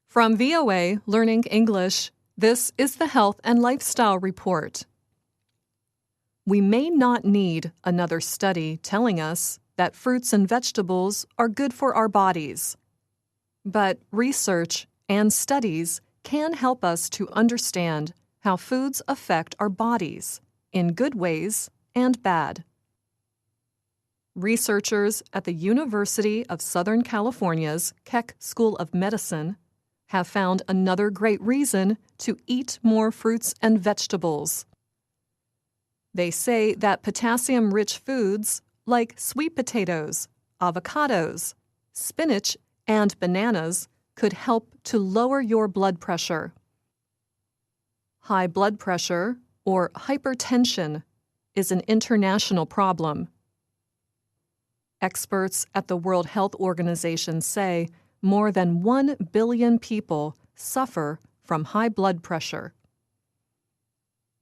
From VOA Learning English, this is the Health and Lifestyle Report. We may not need another study telling us that fruits and vegetables are good for our bodies. But research and studies can help us to understand how foods affect our bodies in good ways and bad. Researchers at the University of Southern California's Keck School of Medicine have found another great reason to eat more fruits and vegetables. They say that potassium-rich foods like sweet potatoes, avocados, spinach, and bananas could help to lower your blood pressure. High blood pressure, or hypertension, is an international problem. Experts at the World Health Organization say more than 1 billion people suffer from high blood pressure.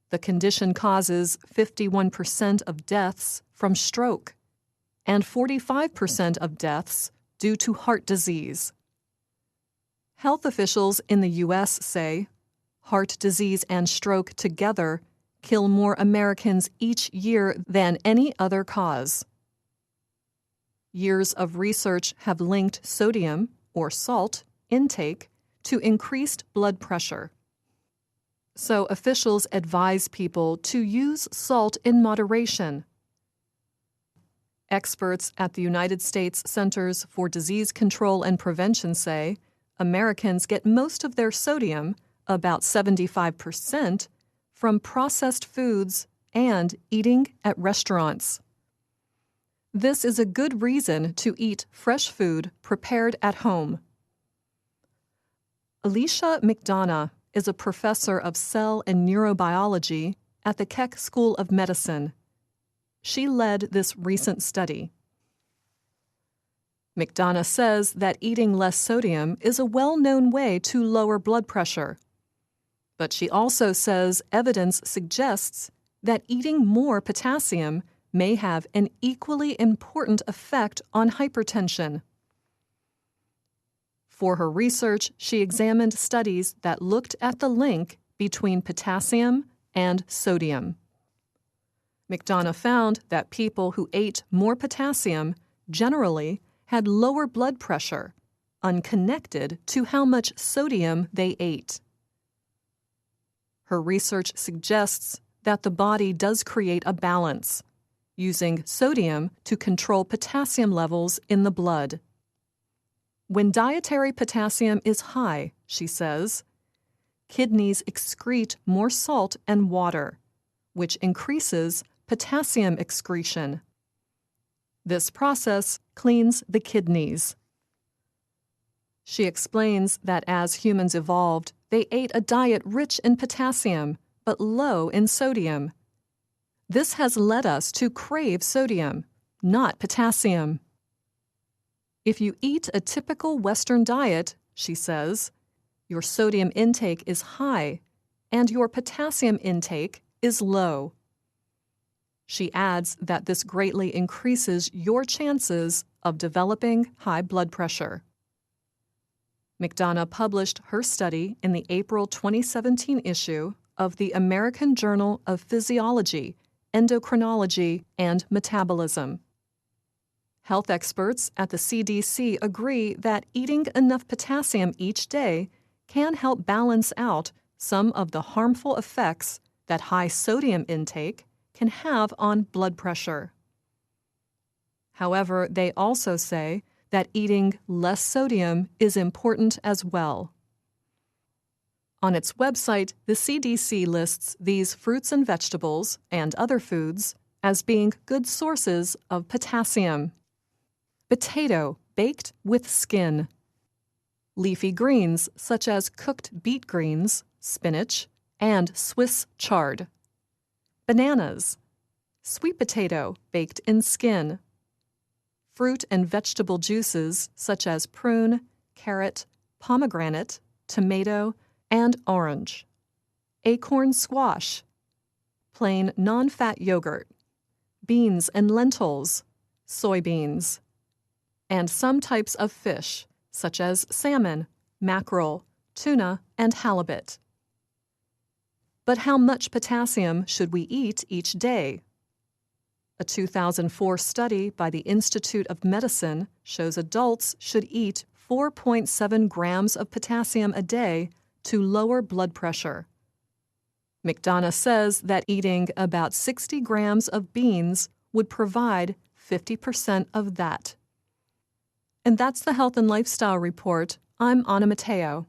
The condition causes 51% of deaths from stroke and 45% of deaths due to heart disease. Health officials in the U.S. say heart disease and stroke together kill more Americans each year than any other cause. Years of research have linked sodium, or salt, intake to increased blood pressure. So officials advise people to use salt in moderation. Experts at the United States Centers for Disease Control and Prevention say Americans get most of their sodium, about 75%, from processed foods and eating at restaurants. This is a good reason to eat fresh food prepared at home. Alicia McDonough is a professor of cell and neurobiology at the Keck School of Medicine. She led this recent study. McDonough says that eating less sodium is a well-known way to lower blood pressure. But she also says evidence suggests that eating more potassium may have an equally important effect on hypertension. For her research, she examined studies that looked at the link between potassium and sodium. McDonough found that people who ate more potassium generally had lower blood pressure, unconnected to how much sodium they ate. Her research suggests that the body does create a balance, using sodium to control potassium levels in the blood. When dietary potassium is high, she says, kidneys excrete more salt and water, which increases potassium excretion. This process cleans the kidneys. She explains that as humans evolved, they ate a diet rich in potassium but low in sodium. This has led us to crave sodium, not potassium. If you eat a typical Western diet, she says, your sodium intake is high and your potassium intake is low. She adds that this greatly increases your chances of developing high blood pressure. McDonough published her study in the April 2017 issue of the American Journal of Physiology, Endocrinology, and Metabolism. Health experts at the CDC agree that eating enough potassium each day can help balance out some of the harmful effects that high sodium intake can have on blood pressure. However, they also say that eating less sodium is important as well. On its website, the CDC lists these fruits and vegetables and other foods as being good sources of potassium. Potato baked with skin. Leafy greens such as cooked beet greens, spinach, and Swiss chard. Bananas. Sweet potato baked in skin. Fruit and vegetable juices such as prune, carrot, pomegranate, tomato, and orange. Acorn squash. Plain non-fat yogurt. Beans and lentils. Soybeans. And some types of fish, such as salmon, mackerel, tuna, and halibut. But how much potassium should we eat each day? A 2004 study by the Institute of Medicine shows adults should eat 4.7 grams of potassium a day to lower blood pressure. McDonough says that eating about 60 grams of beans would provide 50% of that. And that's the Health and Lifestyle Report. I'm Anna Matteo.